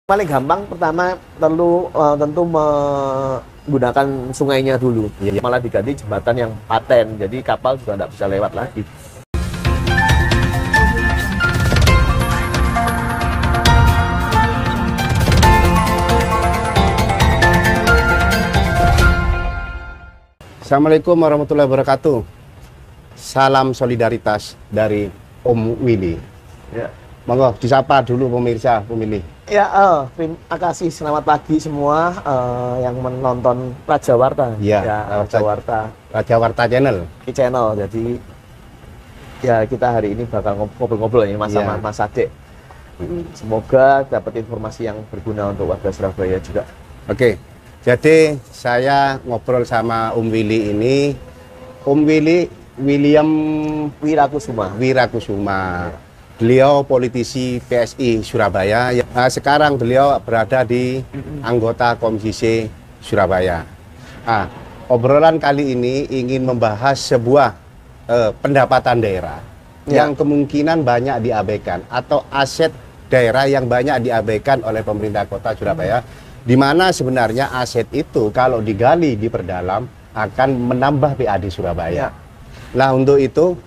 Paling gampang pertama tentu menggunakan sungainya dulu. Iya. Malah diganti jembatan yang paten, jadi kapal juga tidak bisa lewat lagi. Assalamualaikum warahmatullahi wabarakatuh. Salam solidaritas dari Om Willy. Ya, Monggo disapa dulu pemirsa pemilih. ya terima kasih. Selamat pagi semua yang menonton Raja Warta. Iya, Ya, Raja Warta Raja Warta Channel. di channel. Jadi ya kita hari ini bakal ngobrol-ngobrol ini Mas sama Iya. Mas Ade. Semoga dapat informasi yang berguna untuk warga Surabaya juga. Oke. Jadi saya ngobrol sama Om Willy ini. Om Willy William Wirakusuma. Wirakusuma. Beliau politisi PSI Surabaya. Sekarang beliau berada di anggota Komisi C Surabaya. Obrolan kali ini ingin membahas sebuah pendapatan daerah yang kemungkinan banyak diabaikan atau aset daerah yang banyak diabaikan oleh pemerintah kota Surabaya, di mana sebenarnya aset itu kalau digali, diperdalam akan menambah PAD Surabaya. Nah, untuk itu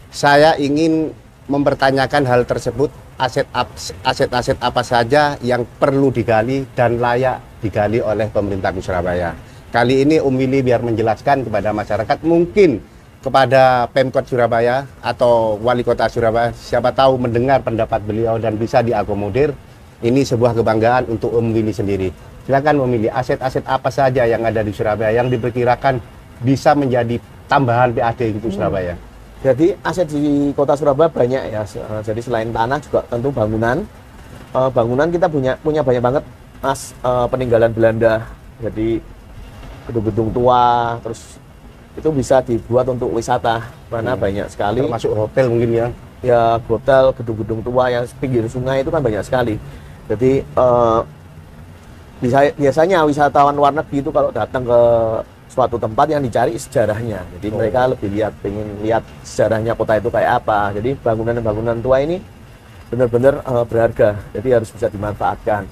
saya ingin mempertanyakan hal tersebut, aset-aset apa saja yang perlu digali dan layak digali oleh pemerintah Surabaya. Kali ini Om Willy biar menjelaskan kepada masyarakat, mungkin kepada Pemkot Surabaya atau Wali Kota Surabaya, siapa tahu mendengar pendapat beliau dan bisa diakomodir. Ini sebuah kebanggaan untuk Om Willy sendiri. Silakan Om Willy, aset-aset apa saja yang ada di Surabaya yang diperkirakan bisa menjadi tambahan PAD untuk Surabaya? Jadi aset di kota Surabaya banyak ya. Jadi selain tanah juga tentu bangunan. Bangunan kita punya banyak banget, Mas, peninggalan Belanda. Jadi gedung-gedung tua, terus itu bisa dibuat untuk wisata karena banyak sekali. Termasuk hotel mungkin ya? Ya, hotel, gedung-gedung tua yang pinggir sungai itu kan banyak sekali. Jadi biasanya wisatawan luar negeri itu kalau datang ke suatu tempat yang dicari sejarahnya. Jadi mereka lebih pengen lihat sejarahnya kota itu kayak apa. Jadi bangunan-bangunan tua ini benar-benar berharga. Jadi harus bisa dimanfaatkan.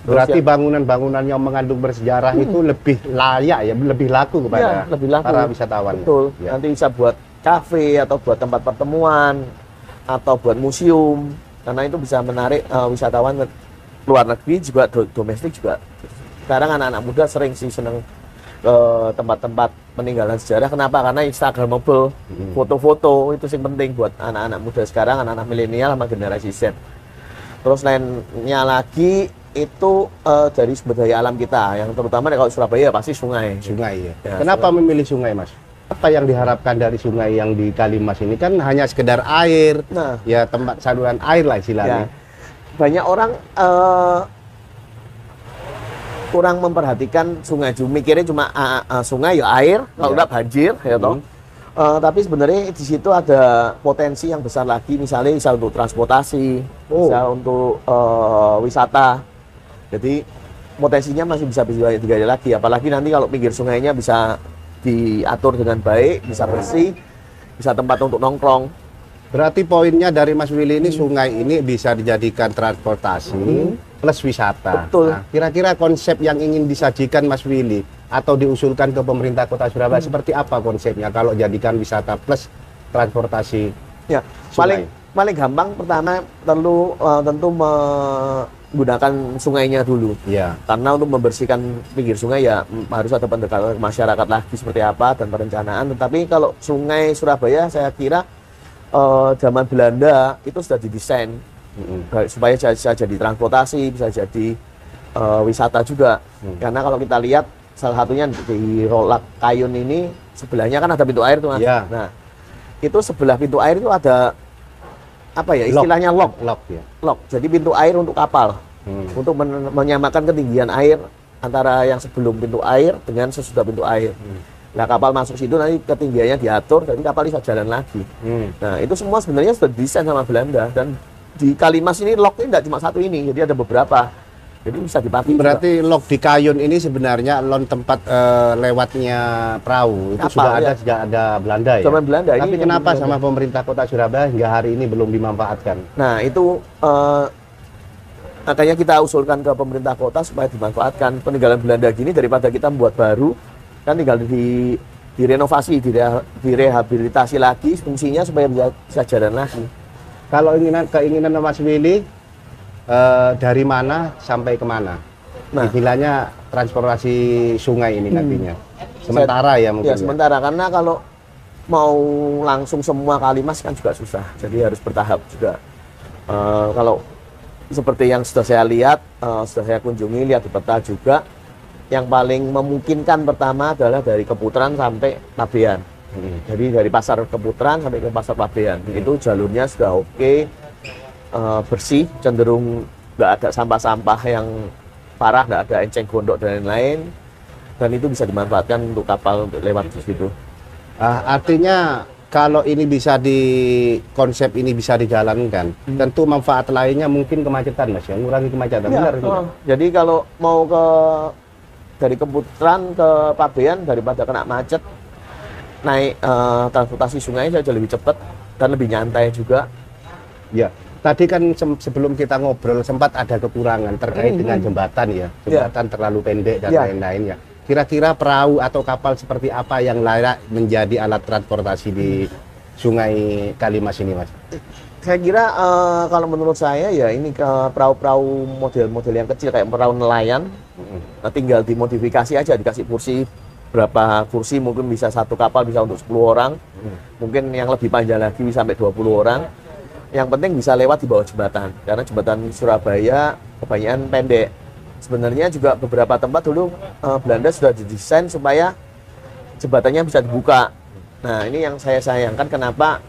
Berarti bangunan-bangunan yang mengandung bersejarah itu lebih layak ya, lebih laku kepada lebih laku. para wisatawan. Betul. Ya. Nanti bisa buat kafe atau buat tempat pertemuan atau buat museum. Karena itu bisa menarik wisatawan luar negeri juga domestik juga. Sekarang anak-anak muda sering sih seneng ke tempat-tempat peninggalan sejarah. Kenapa? Karena Instagramable, foto-foto itu yang penting buat anak-anak muda sekarang, anak-anak milenial sama generasi Z. Terus lainnya lagi itu dari sumber daya alam kita, yang terutama kalau Surabaya pasti sungai. Sungai ya. Ya, Kenapa memilih sungai, Mas? Apa yang diharapkan dari sungai yang di Kalimas ini? Kan hanya sekedar air, ya tempat saluran air lah istilahnya. Ya. Banyak orang kurang memperhatikan sungai, mikirnya cuma sungai ya air, kalau udah banjir ya toh. Tapi sebenarnya di situ ada potensi yang besar lagi, misalnya bisa untuk transportasi, bisa untuk wisata. Jadi potensinya masih bisa digali lagi, apalagi nanti kalau pinggir sungainya bisa diatur dengan baik, bisa bersih, bisa tempat untuk nongkrong. Berarti poinnya dari Mas Willy ini sungai ini bisa dijadikan transportasi plus wisata. Betul. Nah, kira-kira konsep yang ingin disajikan Mas Willy atau diusulkan ke pemerintah Kota Surabaya seperti apa konsepnya kalau jadikan wisata plus transportasi? Ya, sungai? paling gampang pertama tentu menggunakan sungainya dulu. Ya. Karena untuk membersihkan pinggir sungai ya harus ada pendekatan ke masyarakat lagi seperti apa dan perencanaan. Tetapi kalau sungai Surabaya saya kira zaman Belanda itu sudah didesain supaya bisa jadi transportasi, bisa jadi wisata juga. Karena kalau kita lihat salah satunya di Rolak Kayun ini sebelahnya kan ada pintu air tuh, Mas. Ya. Nah, itu sebelah pintu air itu ada apa ya istilahnya lock ya. Lock. Jadi pintu air untuk kapal untuk menyamakan ketinggian air antara yang sebelum pintu air dengan sesudah pintu air. Nah, kapal masuk situ nanti ketinggiannya diatur, jadi kapal bisa jalan lagi. Nah, itu semua sebenarnya sudah didesain sama Belanda, dan di Kalimas ini locknya tidak cuma satu ini, jadi ada beberapa. Jadi bisa dipakai. Berarti lock di Kayun ini sebenarnya tempat lewatnya perahu itu kapal, sudah ada sejak ada Belanda ya. Zaman Belanda. Tapi kenapa sama pemerintah Kota Surabaya hingga hari ini belum dimanfaatkan? Nah, itu Makanya kita usulkan ke pemerintah kota supaya dimanfaatkan peninggalan Belanda gini, daripada kita membuat baru, kan tinggal direnovasi, direhabilitasi lagi fungsinya supaya bisa jalan lagi. Kalau keinginan Mas Willy, dari mana sampai kemana? Nah, istilahnya transportasi sungai ini nantinya. Sementara ya mungkin. Ya, sementara, karena kalau mau langsung semua Kalimas kan juga susah. Jadi harus bertahap juga. Kalau seperti yang sudah saya lihat, sudah saya kunjungi, lihat di peta juga, yang paling memungkinkan pertama adalah dari Keputaran sampai Pabean. Jadi dari pasar Keputaran sampai ke pasar Pabean. Itu jalurnya sudah oke, bersih, cenderung nggak ada sampah-sampah yang parah, nggak ada enceng gondok dan lain-lain, dan itu bisa dimanfaatkan untuk kapal untuk lewat di situ. Artinya kalau ini bisa konsep ini bisa dijalankan, tentu manfaat lainnya mungkin kemacetan, Mas, ya, mengurangi kemacetan. Ya, benar, jadi kalau mau dari Keputaran ke Pabean, daripada kena macet, naik transportasi sungai saja lebih cepat dan lebih nyantai juga. Ya. Tadi kan sebelum kita ngobrol sempat ada kekurangan terkait dengan jembatan ya. Jembatan terlalu pendek dan lain-lain ya. Kira-kira perahu atau kapal seperti apa yang layak menjadi alat transportasi di Sungai Kalimas ini, Mas? Saya kira kalau menurut saya ya ini ke perahu-perahu model-model yang kecil kayak perahu nelayan. Tinggal dimodifikasi aja, dikasih kursi, berapa kursi, mungkin bisa satu kapal bisa untuk 10 orang. Mungkin yang lebih panjang lagi bisa sampai 20 orang. Yang penting bisa lewat di bawah jembatan, karena jembatan Surabaya kebanyakan pendek. Sebenarnya juga beberapa tempat dulu Belanda sudah didesain supaya jembatannya bisa dibuka. Nah, ini yang saya sayangkan, kenapa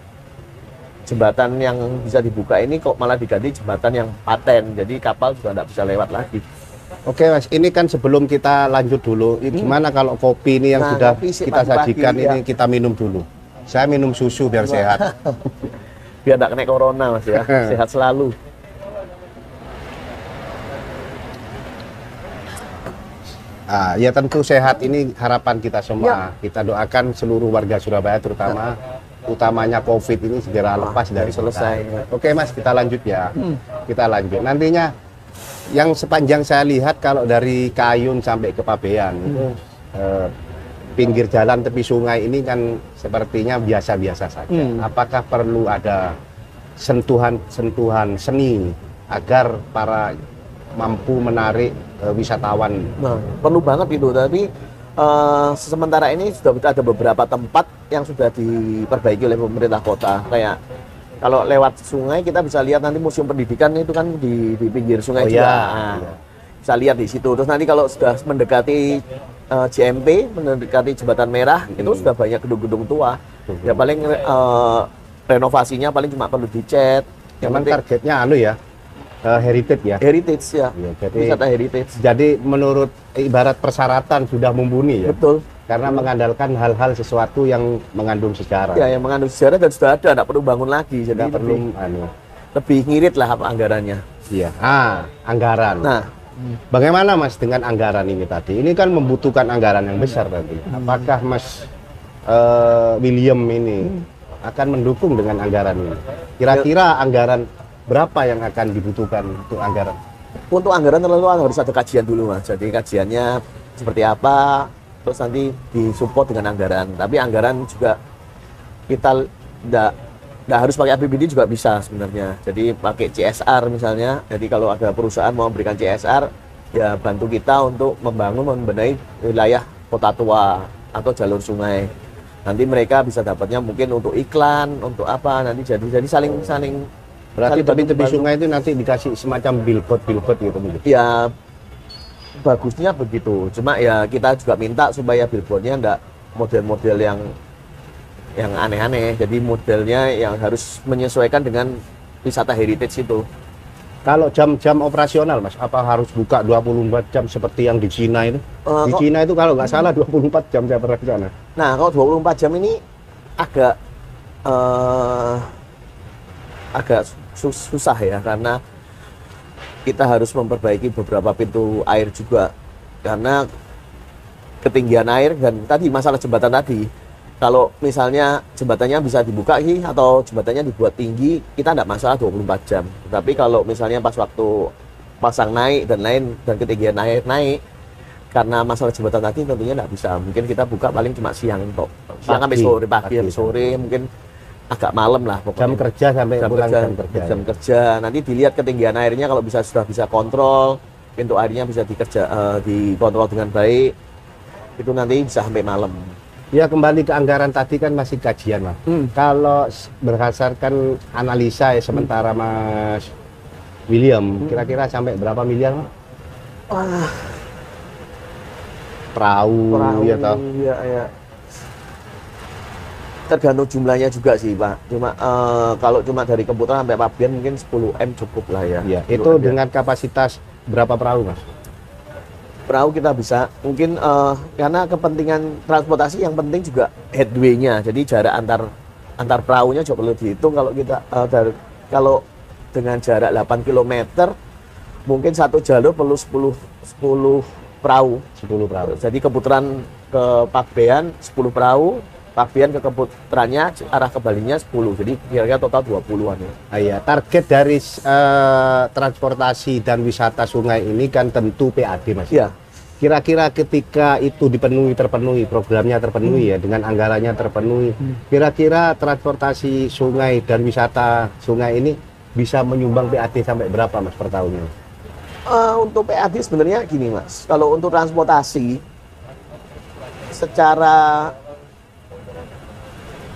jembatan yang bisa dibuka ini kok malah diganti jembatan yang paten, jadi kapal juga tidak bisa lewat lagi. Oke, Mas, ini kan sebelum kita lanjut dulu, gimana kalau kopi ini yang sudah kita sajikan ini kita minum dulu. Saya minum susu biar sehat. Biar tidak kena corona, Mas, ya. Sehat selalu. Ya tentu sehat, ini harapan kita semua. Kita doakan seluruh warga Surabaya, utamanya COVID ini segera lepas dari selesai. Oke, Mas, kita lanjut ya. Kita lanjut. Nantinya yang sepanjang saya lihat kalau dari Kayun sampai ke Pabean, pinggir jalan tepi sungai ini kan sepertinya biasa-biasa saja. Apakah perlu ada sentuhan seni agar para mampu menarik wisatawan? Nah, perlu banget itu. Tapi sementara ini sudah ada beberapa tempat yang sudah diperbaiki oleh pemerintah kota. Kayak kalau lewat sungai kita bisa lihat nanti museum pendidikan itu kan di pinggir sungai juga. Bisa lihat di situ. Terus nanti kalau sudah mendekati JMP, mendekati Jembatan Merah, itu sudah banyak gedung-gedung tua. Ya paling renovasinya paling cuma perlu dicat. Memang targetnya heritage ya. Heritage ya. Jadi wisata heritage. Jadi menurut ibarat persyaratan sudah mumpuni ya. Betul. Karena mengandalkan hal-hal sesuatu yang mengandung sejarah. Ya, yang mengandung sejarah dan sudah ada, tidak perlu bangun lagi. Jadi lebih ngirit lah anggarannya. Iya. Anggaran. Nah, bagaimana, Mas, dengan anggaran ini tadi? Ini kan membutuhkan anggaran yang besar tadi. Apakah Mas William ini akan mendukung dengan anggaran ini? Kira-kira anggaran berapa yang akan dibutuhkan untuk anggaran? Untuk anggaran tentu harus ada kajian dulu, Mas. Jadi kajiannya seperti apa, terus nanti disupport dengan anggaran. Tapi anggaran juga kita nggak harus pakai APBD juga bisa sebenarnya. Jadi pakai CSR misalnya. Jadi kalau ada perusahaan mau memberikan CSR, ya bantu kita untuk membenahi wilayah kota tua atau jalur sungai. Nanti mereka bisa dapatnya mungkin untuk iklan, untuk apa, nanti jadi saling berarti tepi sungai itu nanti dikasih semacam billboard gitu mungkin. Ya bagusnya begitu. Cuma ya kita juga minta supaya billboardnya enggak model-model yang aneh-aneh. Jadi modelnya yang harus menyesuaikan dengan wisata heritage itu. Kalau jam-jam operasional, Mas, apa harus buka 24 jam seperti yang di Cina itu? Di Cina itu kalau nggak salah 24 jam saya pernah ke sana. Nah, kalau 24 jam ini agak susah ya, karena kita harus memperbaiki beberapa pintu air juga. Karena ketinggian air dan tadi masalah jembatan tadi. Kalau misalnya jembatannya bisa dibuka atau jembatannya dibuat tinggi, kita tidak masalah 24 jam. Tapi kalau misalnya pas waktu pasang naik dan lain, dan ketinggian air naik. Karena masalah jembatan tadi tentunya nggak bisa. Mungkin kita buka paling cuma siang kok. Siang sampai sore, pagi sampai sore, mungkin agak malam lah pokoknya. Jam kerja sampai pulang jam kerja. Jam kerja. Nanti dilihat ketinggian airnya, kalau sudah bisa kontrol, pintu airnya bisa dikontrol dengan baik. Itu nanti bisa sampai malam. Ya, kembali ke anggaran tadi kan masih kajian, Mas. Kalau berdasarkan analisa ya sementara Mas William, kira-kira sampai berapa miliar, Mas? Wah, Perahu ya toh. Ya. Tergantung jumlahnya juga sih, Pak. Cuma kalau cuma dari Keputaran sampai Pabean mungkin 10 M cukup lah ya. Ya, itu dengan kapasitas berapa perahu, Mas? Perahu kita bisa mungkin karena kepentingan transportasi yang penting juga headway-nya. Jadi jarak antar perahunya juga perlu dihitung. Kalau kita kalau dengan jarak 8 km mungkin satu jalur perlu 10 perahu. 10 perahu. Jadi Keputaran ke Pabean 10 perahu, Pabean ke Keputarannya arah kebalinya 10. Jadi kira-kira total 20-an ya. Iya, target dari transportasi dan wisata sungai ini kan tentu PAD, Mas. Iya. Kira-kira ketika itu terpenuhi, programnya terpenuhi ya, dengan anggarannya terpenuhi, kira-kira transportasi sungai dan wisata sungai ini bisa menyumbang PAD sampai berapa, Mas, per tahunnya? Untuk PAD sebenarnya gini, Mas. Kalau untuk transportasi secara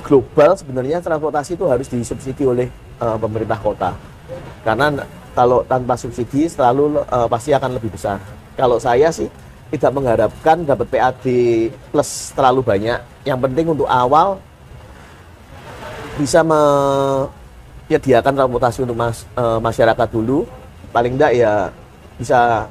global sebenarnya transportasi itu harus disubsidi oleh pemerintah kota. Karena kalau tanpa subsidi selalu pasti akan lebih besar. Kalau saya sih tidak mengharapkan dapat PAD plus terlalu banyak. Yang penting untuk awal bisa menyediakan transportasi untuk masyarakat dulu. Paling enggak ya bisa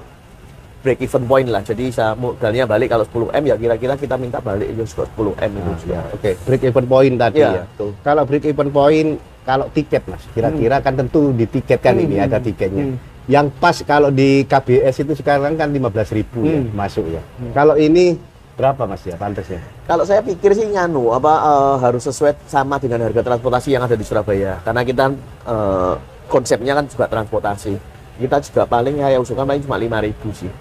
break even point lah. Jadi modalnya balik kalau 10 M ya kira-kira kita minta balik itu 10 M itu. Ya, Oke. Break even point tadi ya. Betul. Kalau break even point, kalau tiket, Mas, kira-kira kan tentu ditiketkan ini ada tiketnya. Yang pas kalau di KBS itu sekarang kan 15.000 ya masuk ya. Kalau ini berapa, Mas, ya pantasnya? Kalau saya pikir sih harus sesuai sama dengan harga transportasi yang ada di Surabaya. Karena kita konsepnya kan juga transportasi. Kita juga paling saya usulkan paling cuma 5.000 sih.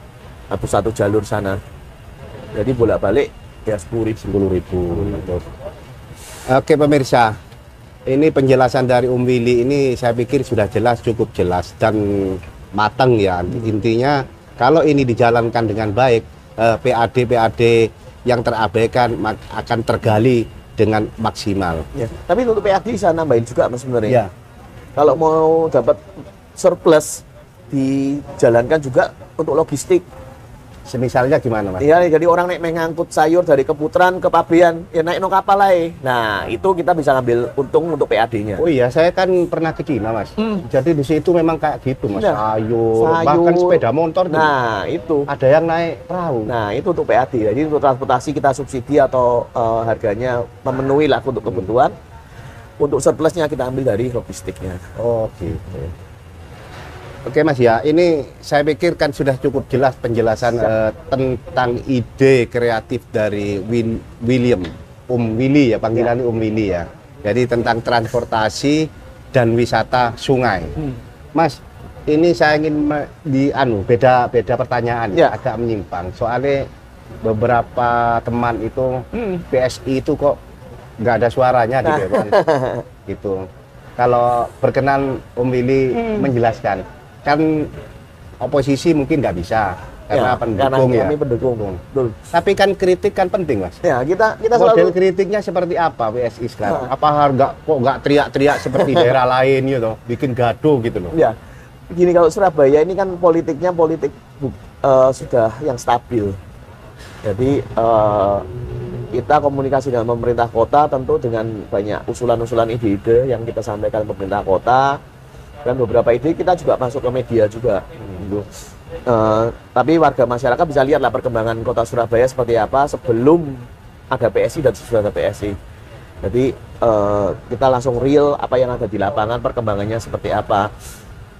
Atau satu jalur sana. Jadi bolak-balik ya 10.000. Oke, pemirsa. Ini penjelasan dari Willy ini saya pikir sudah jelas, cukup jelas dan matang ya. Intinya kalau ini dijalankan dengan baik, PAD yang terabaikan akan tergali dengan maksimal. Ya. Tapi untuk PAD bisa nambahin juga, Mas, sebenarnya. Ya. Kalau mau dapat surplus dijalankan juga untuk logistik. Semisalnya gimana, Mas? Iya, jadi orang naik mengangkut sayur dari Keputaran ke Pabean, ya naik no kapal aja. Nah, itu kita bisa ngambil untung untuk PAD-nya. Oh iya, saya kan pernah ke Cina, Mas. Jadi di situ memang kayak gitu, Mas. Nah, sayur, bahkan sepeda motor. Nah, itu. Ada yang naik perahu. Nah, itu untuk PAD. Jadi untuk transportasi kita subsidi atau harganya memenuhi lah untuk kebutuhan. Untuk surplusnya kita ambil dari logistiknya. Oh, gitu. Oke, Mas, ya, ini saya pikir kan sudah cukup jelas penjelasan tentang ide kreatif dari William, Willy ya, panggilannya Willy ya. Jadi tentang transportasi dan wisata sungai. Mas, ini saya ingin beda pertanyaan ya, agak menyimpang. Soalnya beberapa teman itu PSI itu kok nggak ada suaranya di depan. Gitu. Kalau berkenan Willy menjelaskan. Kan oposisi mungkin nggak bisa karena pendukung ya. Kami pendukung. Betul. Tapi kan kritik kan penting, Mas. Ya, kita model selalu kritiknya seperti apa PSI sekarang? Apa harga kok nggak teriak-teriak seperti daerah lain gitu, bikin gaduh gitu loh. Ya. Gini, kalau Surabaya ini kan politik sudah yang stabil. Jadi kita komunikasi dengan pemerintah kota tentu dengan banyak usulan-usulan ide-ide yang kita sampaikan ke pemerintah kota. Dan beberapa ide kita juga masuk ke media juga. Tapi warga masyarakat bisa lihatlah perkembangan kota Surabaya seperti apa sebelum ada PSI dan sesudah ada PSI. Jadi kita langsung real apa yang ada di lapangan, perkembangannya seperti apa.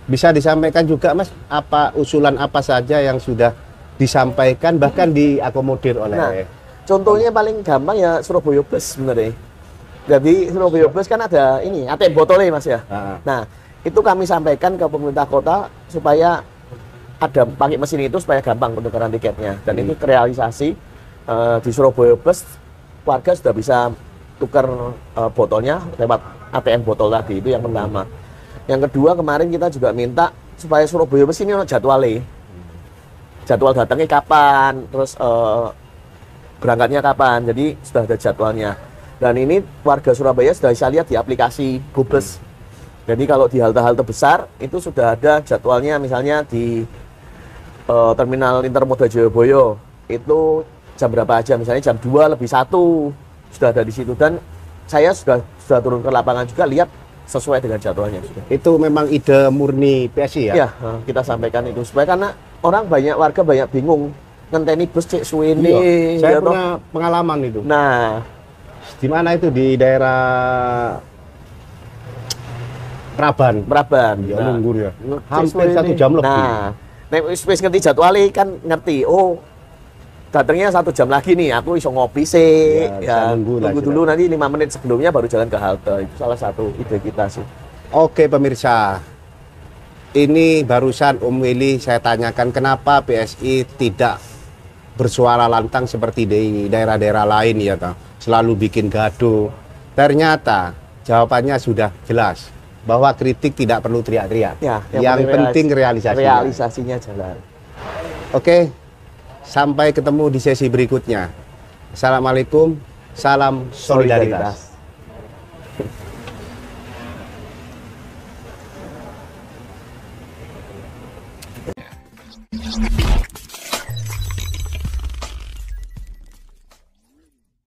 Bisa disampaikan juga, Mas, apa usulan apa saja yang sudah disampaikan bahkan diakomodir oleh. Contohnya paling gampang ya Surabaya Bus sebenarnya. Jadi Surabaya Bus kan ada ini ATM botolnya, Mas ya. Nah, itu kami sampaikan ke pemerintah kota supaya ada pakai mesin itu supaya gampang penukaran tiketnya. Dan itu realisasi di Surabaya Bus, warga sudah bisa tukar botolnya lewat ATM botol tadi, itu yang pertama. Yang kedua, kemarin kita juga minta supaya Surabaya Bus ini jadwalnya. Jadwal datangnya kapan, terus berangkatnya kapan, jadi sudah ada jadwalnya. Dan ini warga Surabaya sudah bisa lihat di aplikasi GoBus. Jadi kalau di halte-halte besar itu sudah ada jadwalnya, misalnya di Terminal Intermoda Jayabaya itu jam berapa aja, misalnya jam 2 lebih 1 sudah ada di situ. Dan saya sudah turun ke lapangan juga lihat sesuai dengan jadwalnya sudah. Itu memang ide murni PSI ya? Iya, kita sampaikan itu supaya karena orang warga banyak bingung ngenteni bus cek suwe ini. Iya, saya punya pengalaman itu. Nah, di mana itu di daerah Praban. Ya, Nah, nunggu ya. Hampir 1 jam lebih. Nah, nek wis ngerti jadwalnya kan ngerti. Oh, datangnya 1 jam lagi nih. Aku iso ngopi sih. Ya, Tunggu lagi, dulu nanti 5 menit sebelumnya baru jalan ke halte. Itu salah satu ide kita sih. Oke pemirsa, ini barusan Om Willy saya tanyakan kenapa PSI tidak bersuara lantang seperti di daerah-daerah lain ya toh, selalu bikin gaduh. Ternyata jawabannya sudah jelas bahwa kritik tidak perlu teriak-teriak. Ya, yang penting realisasinya jalan. Oke, sampai ketemu di sesi berikutnya. Assalamualaikum, salam solidaritas.